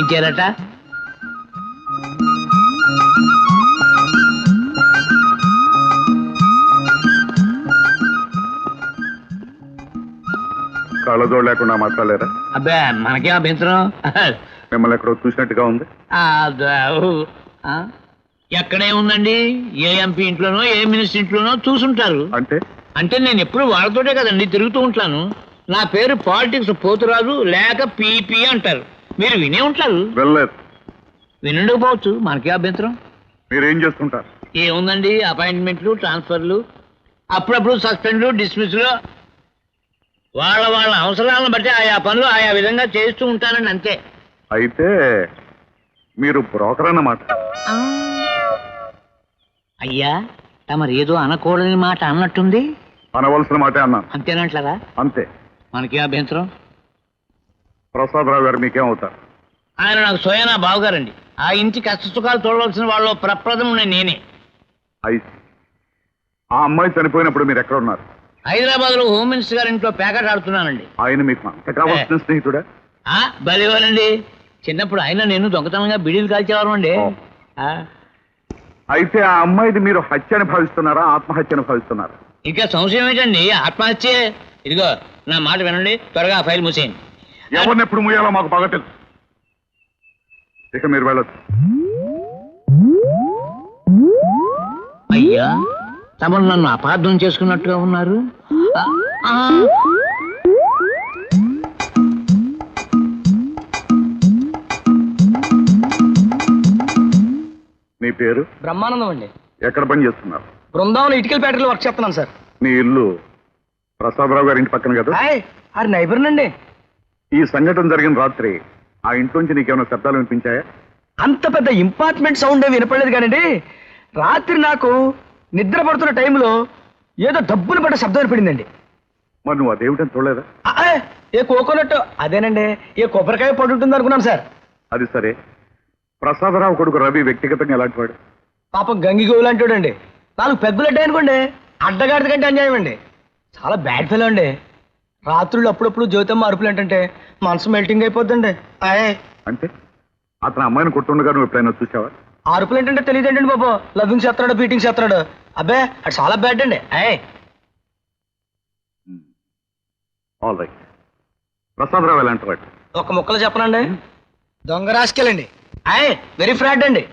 చేయించారట. కళ్ళజోడు లేకుండా మాట్లాడలేరా? అబ్బా మనకేం అభ్యంతరం. మిమ్మల్ని ఎక్కడో చూసినట్టుగా ఉంది. ఎక్కడే ఉందండి? ఏ ఎంపీ ఇంట్లోనో ఏ మినిస్టర్ ఇంట్లోనో చూసుంటారు. అంటే నేను ఎప్పుడు వాళ్ళతోటే కదండి తిరుగుతూ ఉంటాను. నా పేరు పాలిటిక్స్ పోతురాజు లేక పీపీ అంటారు. మీరు వినే ఉంటారు. వినకపోవచ్చు, మనకే అభ్యంతరం. మీరేం చేస్తుంటారు? ఏముందండి, అపాయింట్మెంట్లు, ట్రాన్స్ఫర్లు, అప్పుడప్పుడు సస్పెండ్లు, డిస్మిస్లు, వాళ్ళ అవసరాలను బట్టి ఆయా పనులు ఆయా విధంగా చేస్తూ ఉంటానండి, అంతే. అయితే మీరు బ్రోకర్ అన్నమాట. అయ్యా తమరు ఏదో అనకూడని మాట అన్నట్టుంది. అనవలసిన మాట అన్నాను. అంతేనంటారా? అంతే. మనకే అభ్యంతరం. ప్రసాదరావు గారు మీకేం అవుతారు? ఆయన నాకు స్వయానా బావగారండి. ఆ ఇంటి కష్ట సుఖాలు చూడవలసిన వాళ్ళు ప్రప్రదం నేనే. అయితే ఆ అమ్మాయి చనిపోయినప్పుడు మీరు ఎక్కడ ఉన్నారు? హైదరాబాద్ లో హోమ్ మినిస్టర్ గారి ఇంట్లో ప్యాకెట్ ఆడుతున్నానండి. ఆయన మీకు కావాల్సిన స్నేహితుడా? బలివారండి. చిన్నప్పుడు ఆయన నేను దొంగతనంగా బిడీలు కాల్చేవారు అండి. అయితే ఆ అమ్మాయిది మీరు హత్యని భావిస్తున్నారా, ఆత్మహత్యని భావిస్తున్నారా? ఇంకా సంశయం ఏంటండి, ఆత్మహత్య. ఇదిగో నా మాట వినండి, త్వరగా ఆ ఫైల్ మూసేయండి. ఎవరిని ఎప్పుడు మూయాలో మాకు బాగా తెలుసు. ఇక మీరు వెళ్ళొచ్చు. అయ్యా తమరు నన్ను అపార్థం చేసుకున్నట్టుగా ఉన్నారు. నీ పేరు? బ్రహ్మానందం అండి. ఎక్కడ పని చేస్తున్నారు? బృందావనం ఇటుకల ఫ్యాక్టరీలో వర్క్ చేస్తున్నాను సార్. నీ ఇల్లు ప్రసాదరావు గారి ఇంటి పక్కన కదా? అది నైబర్నండి. ఈ సంఘటన జరిగిన రాత్రి ఆ ఇంట్లోంచి నీకేమైనా శబ్దాలు వినిపించాయా? అంత పెద్ద ఇంపార్ట్మెంట్ సౌండ్ ఏమి వినపడలేదు కానండి, రాత్రి నాకు నిద్ర పడుతున్న టైంలో ఏదో దబ్బున పడ్డ శబ్దం వినపడిందండి. మరి నువ్వు అదేమిటని చూడలేదా? ఏ కోకోనట్ అదేనండి, ఏ కొబ్బరికాయ పడి ఉంటుంది అనుకున్నాను సార్. అది సరే, ప్రసాదరావు కొడుకు రవి వ్యక్తిగతంగా ఎలాంటి వాడు? పాపం గంగి గోవు లాంటి అండి. 4 పెగ్గులడ్డా అనుకోండి, అడ్డగాడిద కంటే అన్యాయం అండి. చాలా బ్యాడ్ ఫెలో అండి. రాత్రులు అప్పుడప్పుడు జ్యోతమ్మ అరుపులు ఏంటంటే మనసు మెల్టింగ్ అయిపోద్దండి. అంటే అతను అమ్మాయిని కొట్టుండగా నువ్వు ఎప్పుడైనా చూసావా? అరుపులు ఏంటంటే తెలియదండి బాబు. లవ్వింగ్ చేస్తున్నాడు, బీటింగ్ చేస్తున్నాడు. అబ్బే అది చాలా బ్యాడ్ అండి. All right. ప్రసాదరావు ఎలాంటి వాడు? ఒక ముక్కలు చెప్పనండి, దొంగ రాసుకెళ్ళండి. వెరీ ఫ్రాడ్ అండి.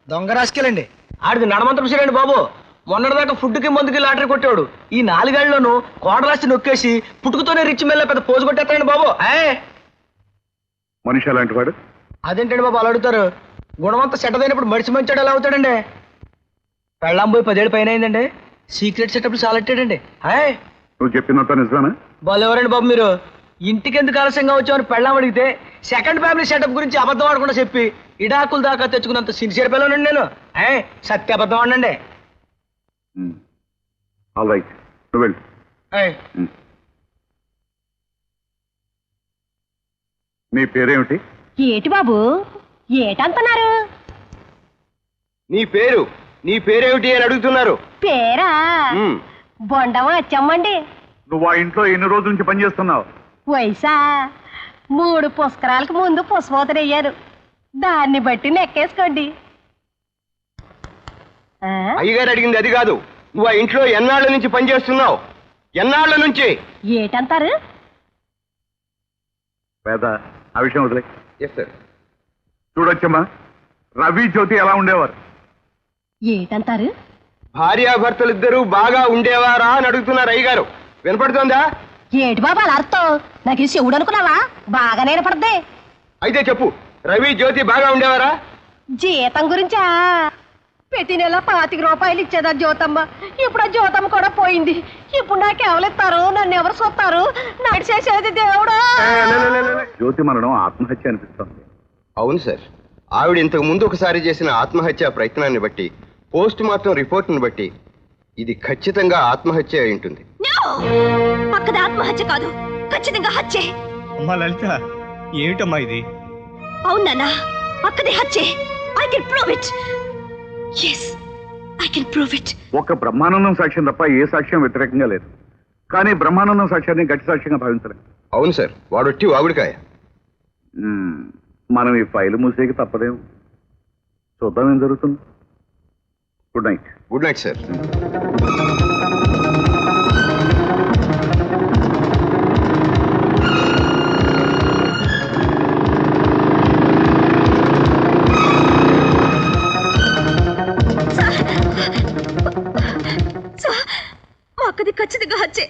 దొంగ రాసుకెళ్ళండి. ఆడిది నడమంత్రం సరేండి బాబు. మొన్నటిదాకా ఫుడ్కి మందుకి లాటరీ కొట్టాడు. ఈ 4 ఏళ్లలోనూ కోటరాసి నొక్కేసి పుట్టుకతోనే రిచ్ మెల్ల పెద్ద పోజు కొట్టేస్తాడండి బాబు. మనిషి ఎలాంటి వాడు? అదేంటండి బాబు అలా అడుగుతారు? గుణవంతా సెటదైనప్పుడు మడిసి మంచాడు ఎలా అవుతాడండి? పెళ్ళాం పోయి 10 ఏళ్ళు పైన అయిందండి. సీక్రెట్ సెటప్లు చాలెట్టాడండి. నువ్వు చెప్పినంత నిజమేనా? బాలు ఎవరండి బాబు మీరు? ఇంటికి ఎందుకు ఆలస్యంగా వచ్చామని పెళ్ళాం అడిగితే సెకండ్ ఫ్యామిలీ సెటప్ గురించి అబద్ధం ఆడకుండా చెప్పి ఇడాకుల దాకా తెచ్చుకున్నంత సిన్సియర్ పిల్లనండి నేను. సత్య అబద్ధం ఆడండి. ఆల్ రైట్, నువ్వు వెళ్ళు. నీ పేరేమిటి? ఏటి బాబు ఏటంటున్నారు? నీ పేరేమిటి అని అడుగుతున్నారు. పేరా? బొండమ వచ్చమ్మండి. నువ్వు ఆ ఇంట్లో ఎన్ని రోజుల నుంచి పనిచేస్తున్నావు? వయసా 3 పుష్కరాలకు ముందు పుష్పోతనయ్యారు. దాన్ని బట్టి నెక్కేసుకోండి. అయ్యగారు అడిగింది అది కాదు. నువ్వు ఆ ఇంట్లో ఎన్నాళ్ళ నుంచి పనిచేస్తున్నావు? ఎన్నాళ్ళ నుంచి? ఏటంటారు? పేద ఆ విషయం వదిలే. చూడొచ్చమ్మా, రవి జ్యోతి ఎలా ఉండేవారు? ఏటంటారు? భార్యాభర్తలిద్దరూ బాగా ఉండేవారా అని అడుగుతున్నారు అయ్యగారు. వినపడుతోందా? ఏటి బాబు అలా అర్థం? నాకు ఈ శివుడు అనుకున్నావా? బాగానే వినపడద్దే. అయితే చెప్పు, రవి జ్యోతి బాగా ఉండేవారా? జీతం గురించా? ప్రతి నెల 25 రూపాయలు ఇచ్చేదా జ్యోతమ్మ. ఇప్పుడు ఆ జ్యోతమ్మ కూడా పోయింది. ఇప్పుడు నాకు ఎవరిస్తారు? నన్ను ఎవరు చూస్తారు? నడిచేసేది దేవుడా. జ్యోతి మరణం ఆత్మహత్య అనిపిస్తుంది. అవును సార్, ఆవిడ ఇంతకు ముందు ఒకసారి చేసిన ఆత్మహత్య ప్రయత్నాన్ని బట్టి, పోస్ట్ మార్టం రిపోర్ట్ను బట్టి ఇది ఖచ్చితంగా ఆత్మహత్య అయి ఉంటుంది. పక్కది ఆత్మహత్య కాదు, ఖచ్చితంగా హత్యే. అమ్మా లలిత, ఏమిటమ్మా ఇది? అవునా, పక్కది హత్యే. I can prove it. yes I can prove it. ఒక బ్రహ్మానందం సాక్ష్యం తప్ప ఏ సాక్ష్యం వ్యతిరేకంగా లేదు. కానీ బ్రహ్మానందం సాక్ష్యాన్ని గట్టి సాక్ష్యంగా భావించలేదు. అవును సార్, వాడొట్టి వాగుడికాయ. మనం ఈ ఫైల్ మూసేకి తప్పదేం. చూద్దాం ఏం జరుగుతుంది. Good night. Good night sir. మా అక్కది ఖచ్చితంగా హత్యే.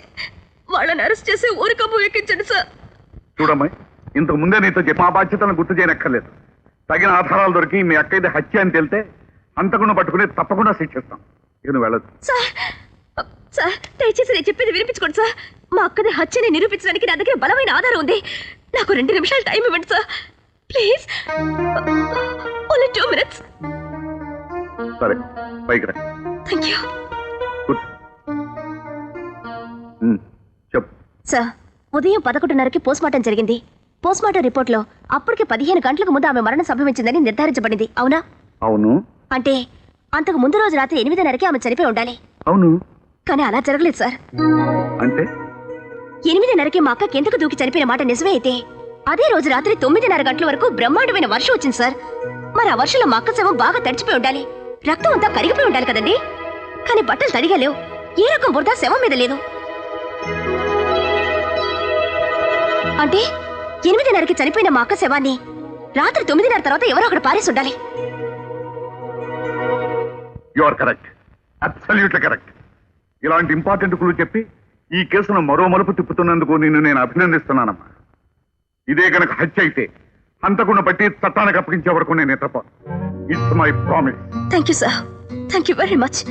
వాళ్ళని అరెస్ట్ చేసి ఊరికమ్ము ఎక్కించండి సార్. చూడమ్మాయి, ఇంతకు ముందే నీతో చెప్పి మా బాధ్యతలను గుర్తు చేయనక్కర్లేదు. తగిన ఆధారాలు దొరికి మీ అక్క ఇది హత్య అని తెలితే అంతకుండా పట్టుకుని తప్పకుండా శిక్షిస్తాం. ఇక నువ్వు వెళ్ళదు. సార్ సార్ దయచేసి నేను చెప్పేది వినిపించుకోండి సార్. మా అక్కది హత్యని నిరూపించడానికి నా దగ్గర బలమైన ఆధారం ఉంది. నాకు 2 నిమిషాలు టైం ఇవ్వండి సార్ ప్లీజ్. Only 2 minutes. సరే, పైకి రా. Thank you. కూర్చో. చెప్పు. సార్, ఉదయం 11:30కి పోస్ట్మార్టం జరిగింది. పోస్ట్మార్టం రిపోర్ట్లో అప్పటికి 15 గంటలకు ముందు ఆమె మరణం సంభవించిందని నిర్ధారించబడింది. అవునా? అవును. అంటే అంతకు ముందు రోజు రాత్రి 8:30కి ఆమె చనిపోయి ఉండాలి. అవును. కానీ అలా జరగలేదు సార్. అంటే 8:30కి మా అక్కకి ఎందుకు దూకి చనిపోయిన మాట నిజమే అయితే అదే రోజు రాత్రి 9:30 గంటల వరకు బ్రహ్మాండమైన వర్షం వచ్చింది సార్. మరి ఆ వర్షంలో మా అక్క శవం బాగా తడిచిపోయి ఉండాలి. రక్తం అంతా కరిగిపోయి ఉండాలి కదండి. కానీ బట్టలు తడిగా లేవు. ఏ రకం బురద శవం మీద లేదు. అంటే 8:30కి చనిపోయిన మా అక్క శవాన్ని రాత్రి 9:30 తర్వాత ఎవరో అక్కడ పారేసి ఉండాలి. You are correct. Absolutely correct. ఇలాంటి ఇంపార్టెంట్ క్లూ చెప్పి ఈ కేసును మరో మలుపు తిప్పుతున్నందుకు నేను అభినందిస్తున్నానమ్మా. ఇదే గనక హత్య అయితే హంతకుండా బట్టి చట్టానికి అప్పగించే వరకు నేను తప్ప. It's my promise. Thank you sir. Thank you very much.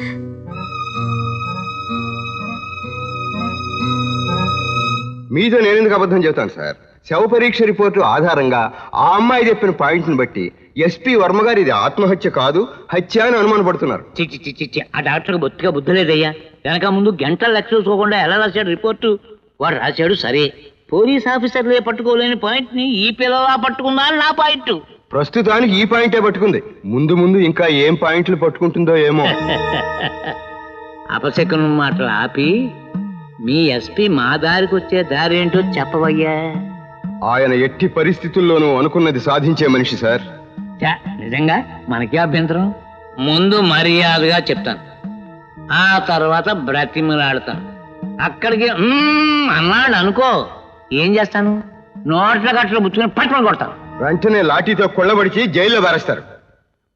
మీతో నేనెందుకు అబద్ధం చెబుతాను సార్? శవ పరీక్ష రిపోర్టు ఆధారంగా ఆ అమ్మాయి చెప్పిన పాయింట్ని బట్టి ఎస్పీ వర్మ గారు ఇది ఆత్మహత్య కాదు, హత్య అని అనుమానపడుతున్నారు. చిచ్చి ఆ డాక్టర్కి బొత్తిగా బుద్ధి లేదయ్యా. వెనక ముందు గంటలు లెక్క చూసుకోకుండా ఎలా రాశాడు రిపోర్టు? వాడు రాశాడు సరే. పోలీస్ ఆఫీసర్లే పట్టుకోలేని పాయింట్ ని ఈ పిల్లలా పట్టుకుందా అని నా పాయింట్. ప్రస్తుతానికి ఈ పాయింటే పట్టుకుంది. ముందు ముందు ఇంకా ఏం పాయింట్లు పట్టుకుంటుందో ఏమో. అపశకునం మాటలు ఆపి మీ ఎస్పీ మా దారికి వచ్చే దారి ఏంటో చెప్పవయ్యా. ఆయన ఎట్టి పరిస్థితుల్లోనూ అనుకున్నది సాధించే మనిషి సార్. నిజంగా మనకే అభ్యంతరం. ముందు మర్యాదగా చెప్తాను, ఆ తర్వాత బ్రతిమలాడతాను. అక్కడికి అన్నాడు అనుకో, ఏం చేస్తాను? నోట్ల గట్ల బుచ్చుకుని పట్టుకొని కొడతాను. వెంటనే లాఠీతో కొల్లబడిచి జైల్లో బారేస్తారు.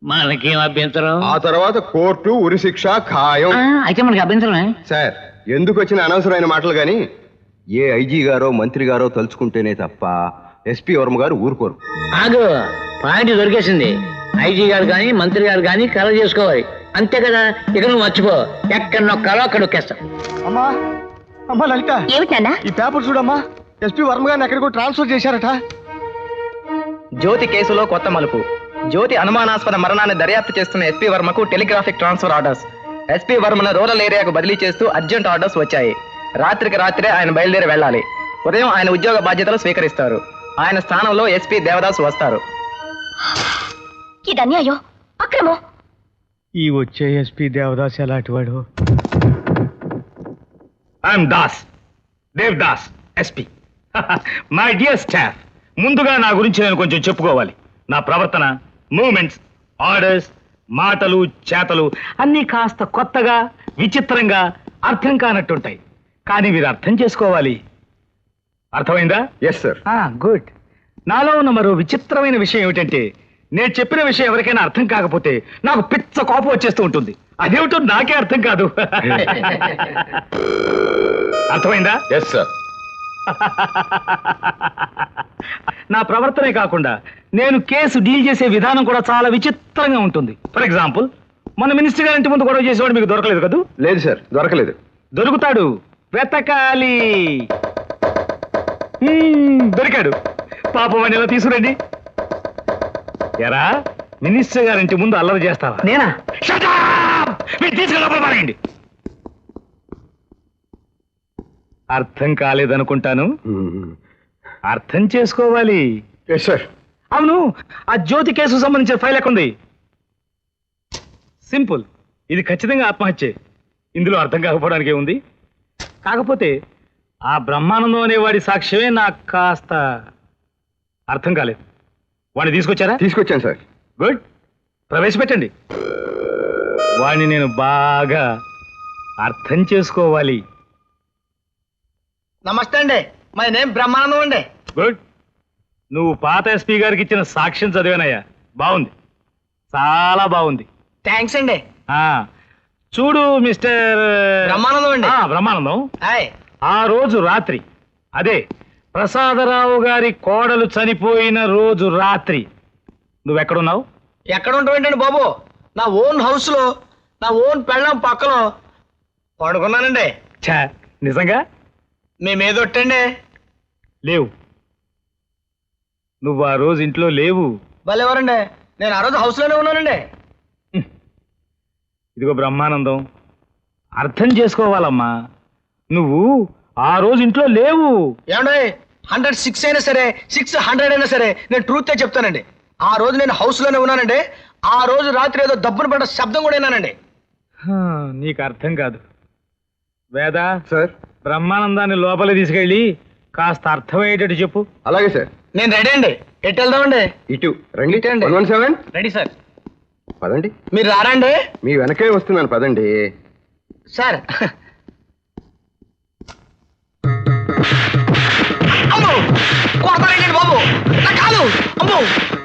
మనకేం అభ్యంతరం? ఆ తర్వాత కోర్టు, ఉరిశిక్ష ఖాయం. అయితే మనకి అభ్యంతరమే సార్. ఎందుకు వచ్చిన అనవసరమైన మాటలు గాని ఏ ఐజీ గారో మంత్రి గారో తలుచుకుంటేనే తప్ప ఎస్పీ వర్మ గారు ఊరుకోరు. ఆగు, పాయింట్ దొరికేసింది. ఐజీ గారు కానీ మంత్రి గారు కానీ కలర్ చేసుకోవాలి, అంతే కదా. ఇక నువ్వు మర్చిపో. ఎక్కడ నొక్కాలో అక్కడ నొక్కేస్తాం. అమ్మా అమ్మా లలిత, ఏమిటన్నా? ఈ పేపర్ చూడమ్మా. ఎస్పీ వర్మ గారిని ఎక్కడికో ట్రాన్స్ఫర్ చేశారట. జ్యోతి కేసులో కొత్త మలుపు. జ్యోతి అనుమానాస్పద మరణాన్ని దర్యాప్తు చేస్తున్న ఎస్పీ వర్మకు టెలిగ్రాఫిక్ ట్రాన్స్ఫర్ ఆర్డర్స్. ఎస్పీ వర్మను రూరల్ ఏరియాకు బదిలీ చేస్తూ అర్జెంట్ ఆర్డర్స్ వచ్చాయి. రాత్రికి రాత్రే ఆయన బయలుదేరి వెళ్ళాలి. ఉదయం ఆయన ఉద్యోగ బాధ్యతలు స్వీకరిస్తారు. ఆయన స్థానంలో ఎస్పీ దేవదాస్ వస్తారు. ఇది అన్యాయం, అక్రమం. ఈ వచ్చే ఎస్పీ దేవదాస్ ఎలాంటివాడు? I'm Das, Devadas, SP. My dear staff, ముందుగా నా గురించి నేను కొంచెం చెప్పుకోవాలి. నా ప్రవర్తన, మూమెంట్స్, ఆర్డర్స్, మాటలు, చేతలు అన్నీ కాస్త కొత్తగా, విచిత్రంగా, అర్థం కానట్టుంటాయి. కానీ మీరు అర్థం చేసుకోవాలి. అర్థమైందా? Yes sir. గుడ్. నాలో ఉన్న మరో విచిత్రమైన విషయం ఏమిటంటే, నేను చెప్పిన విషయం ఎవరికైనా అర్థం కాకపోతే నాకు పిచ్చ కోపం వచ్చేస్తూ ఉంటుంది. అదేమిటో నాకే అర్థం కాదు. అర్థమైందా? Yes sir. నా ప్రవర్తనే కాకుండా నేను కేసు డీల్ చేసే విధానం కూడా చాలా విచిత్రంగా ఉంటుంది. ఫర్ ఎగ్జాంపుల్, మన మినిస్టర్ గారి ఇంటి ముందు గొడవ చేసేవాడు మీకు దొరకలేదు కదూ? లేదు సార్, దొరకలేదు. దొరుకుతాడు, వెతకాలి. దొరికాడు. పాపం అని ఎలా తీసుకురండి. ఎరా, మినిస్టర్ గారింటి ముందు అల్లరి చేస్తావా? నేనా? మీరు తీసుకెళ్ళి అర్థం కాలేదనుకుంటాను. అర్థం చేసుకోవాలి. Yes sir. అవును, ఆ జ్యోతి కేసుకు సంబంధించిన ఫైల్ ఎక్కడుంది? సింపుల్, ఇది ఖచ్చితంగా ఆత్మహత్యే. ఇందులో అర్థం కాకపోవడానికి ఏముంది? కాకపోతే ఆ బ్రహ్మానందం అనేవాడి సాక్ష్యమే నాకు కాస్త అర్థం కాలేదు. వాడిని తీసుకొచ్చారా? తీసుకొచ్చాను సార్. గుడ్, ప్రవేశపెట్టండి. వాడిని నేను బాగా అర్థం చేసుకోవాలి. నమస్తే అండి, మై నేమ్ బ్రహ్మానందం అండి. గుడ్, నువ్వు పాత ఎస్పీ గారికి ఇచ్చిన సాక్ష్యం చదివానయ్యా, బాగుంది, చాలా బాగుంది. థ్యాంక్స్ అండి. ఆ చూడు మిస్టర్ బ్రహ్మానందం అండి. బ్రహ్మానందం, హాయ్. ఆ రోజు రాత్రి, అదే ప్రసాదరావు గారి కోడలు చనిపోయిన రోజు రాత్రి నువ్వెక్కడున్నావు? ఎక్కడ ఉంటావేంటండి బాబు, నా ఓన్ హౌస్ లో నా ఓన్ పెళ్ళం పక్కలో పడుకున్నానండి. ఛా, నిజంగా? మేమేదొట్టండి. లేవు, నువ్వు ఆ రోజు ఇంట్లో లేవు. భలేవారండి, నేను ఆ రోజు హౌస్ లోనే ఉన్నానండి. ఇదిగో బ్రహ్మానందం, అర్థం చేసుకోవాలమ్మా, నువ్వు ఆ రోజు ఇంట్లో లేవు. ఏమండి, 106 అయినా సరే 600 అయినా సరే నేను ట్రూతే చెప్తానండి. ఆ రోజు నేను హౌస్ లోనే ఉన్నానండి. ఆ రోజు రాత్రి ఏదో దబ్బున పడ్డ శబ్దం కూడా విన్నానండి. నీకు అర్థం కాదు. వేదా సార్. బ్రహ్మానందాన్ని లోపలికి తీసుకెళ్ళి కాస్త అర్థమయ్యేటట్టు చెప్పు. అలాగే సార్. నేను రెడీ అండి, ఎటు వెళ్దామండి? ఇటు రండి. ఇటు అండి. 117. Ready sir. పదండి. మీరు రారండి మీ వెనకే వస్తున్నాను, పదండి. సార్. అమ్మో, కొడతారండి బాబు, నా కాలు, అమ్మో,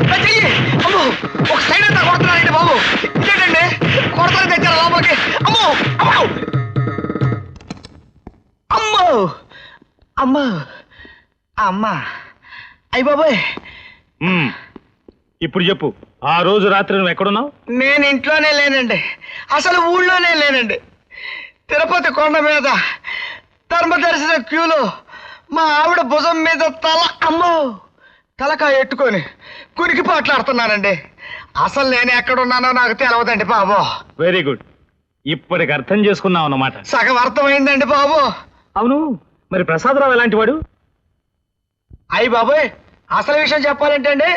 నా చెయ్యి, అమ్మో, ఒక సైడ్ అంతా కొడుతున్నారండి బాబు. ఇదేంటండి, కొడతారు తెచ్చారు లోపలికి. అమ్మో, అమ్మో, అమ్మో, అమ్మో, అమ్మా, అయ్య బాబోయ్. ఇప్పుడు చెప్పు, ఆ రోజు రాత్రి నువ్వు ఎక్కడున్నావు? నేను ఇంట్లోనే లేనండి, అసలు ఊళ్ళోనే లేనండి. తిరుపతి కొండ మీద ధర్మదర్శన క్యూలో మా ఆవిడ భుజం మీద అమ్మో తలకాయ ఎట్టుకొని కురికి పాటలాడుతున్నానండి. అసలు నేను ఎక్కడున్నానో నాకు తెలవదండి బాబు. వెరీ గుడ్, ఇప్పటికి అర్థం చేసుకున్నావు అన్నమాట. సగం అర్థమైందండి బాబు. అవును, మరి ప్రసాదరావు ఎలాంటి వాడు? అయ్యి బాబోయ్, అసలు విషయం చెప్పాలంటే అండి,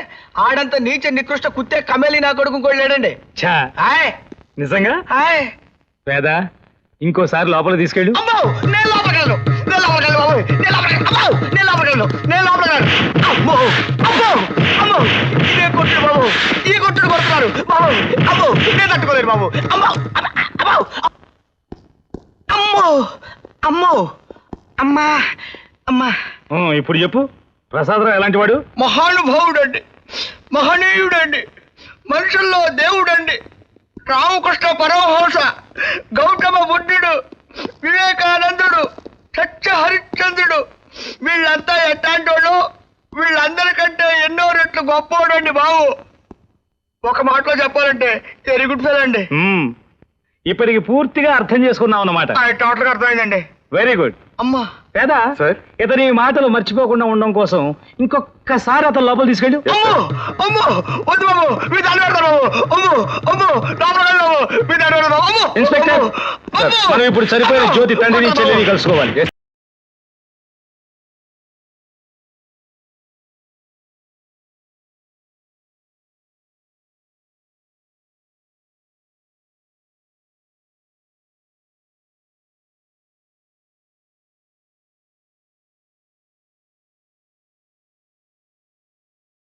ఆడంత నీచ నికృష్ట కుత్తే కమేలి నా కొడుకు కూడా లేడండి. ఛా, హాయ్. నిజంగా? హాయ్. వేదా, ఇంకోసారి లోపల తీసుకెళ్ళు. అమ్మో, నేను లోపలికెళ్ళను, నేను లోపలికెళ్ళను బాబోయ్, నేను లోపలికెళ్ళను, అమ్మో, నేను లోపలికెళ్ళను, నేను లోపలికెళ్ళను. అమ్మో, అమ్మో, అమ్మో, ఇదే కొట్టుడు బాబు, ఈ కొట్టుడు కొడుతున్నారు బాబు. అమ్మో, నేను తట్టుకోలేను బాబు. అమ్మో, అమ్మో, అమ్మో, అమ్మో, అమ్మా, అమ్మా. ఇప్పుడు చెప్పు, ప్రసాదరావు ఎలాంటి వాడు? మహానుభావుడండి, మహనీయుడండి, మనుషుల్లో దేవుడండి. రామకృష్ణ పరమహంస, గౌతమ బుద్ధుడు, వివేకానందుడు, సత్య హరిశ్చంద్రుడు, వీళ్ళంతా ఎట్టాంటోళ్ళు, వీళ్ళందరికంటే ఎన్నో రెట్లు గొప్పవాడండి బాబు. ఒక మాటలో చెప్పాలంటే వెరీ గుడ్ ఫెలో అండి. ఇప్పటికి పూర్తిగా అర్థం చేసుకున్నావు అన్నమాట. టోటల్ గా అర్థమైందండి. Very good. అమ్మా పేదా సార్, ఇతని మాటలు మర్చిపోకుండా ఉండడం కోసం ఇంకొకసారి అతను లోపల తీసుకెళ్ళు. అమ్మో, అమ్మో, వద్దు బాబు, మీ దండ పెడతారు బాబు. అమ్మో, అమ్మో, లోపలికి వెళ్ళు బాబు, మీ దండ పెడతారు బాబు. అమ్మో, ఇన్స్పెక్టర్, అమ్మో, మనం ఇప్పుడు చనిపోయిన జ్యోతి తండ్రిని చెల్లిని కలుసుకోవాలి.